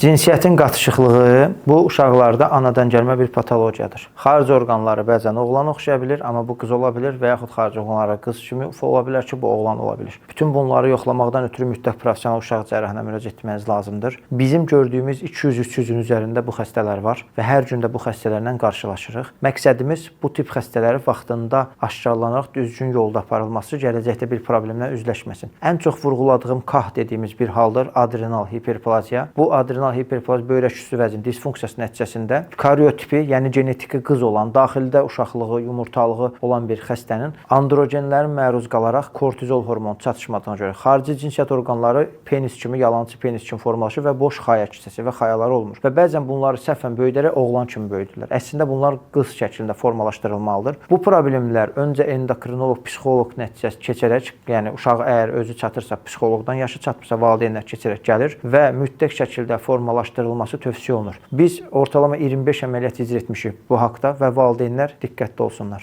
Cinsiyyətin qatışıqlığı bu uşaqlarda anadan gəlmə bir patologiyadır. Xarici orqanları bəzən oğlan oxşaya bilir, amma bu qız ola bilir və yaxud xarici orqanları qız kimi ola bilər ki, bu oğlan ola bilir. Bütün bunları yoxlamaqdan ötürü mütləq professional uşaq cərrahinə müraciət etməniz lazımdır. Bizim gördüyümüz 200-300-ün üzərində bu xəstələr var və hər gün də bu xəstələrlə qarşılaşırıq. Məqsədimiz bu tip xəstələri vaxtında aşkarlanaraq düzgün yolda aparılması, gələcəkdə bir problemlə üzləşməsin. Ən çox vurğuladığım KAH dediyimiz bir haldır, adrenal hiperplaziya. Bu adrenal hiperplaziya böyrək üstü vəzin disfunksiyası nəticəsində karyotipi, yəni genetiki qız olan, daxildə uşaqlığı, yumurtalığı olan bir xəstənin androgenlərin məruz qalaraq kortizol hormonu çatışmadığına görə xarici cinsiyyət orqanları penis kimi, yalancı penis kimi formalaşır və boş xaya kisəsi və xayalar olmur. Və bəzən bunları səhvən böyüdərək oğlan kimi böyüdürlər. Əslində bunlar qız şəklində formalaşdırılmalıdır. Bu problemlər öncə endokrinoloq, psixoloq nəticəsi keçərək, yəni uşaq əgər özü çatırsa, psixoloqdan yaşı çatmırsa, valideynlər keçərək gəlir və mütləq şəkildə formalaşdırılması tövsiyə olunur. Biz ortalama 25 əməliyyat icra etmişik bu haqda və valideynlər diqqətli olsunlar.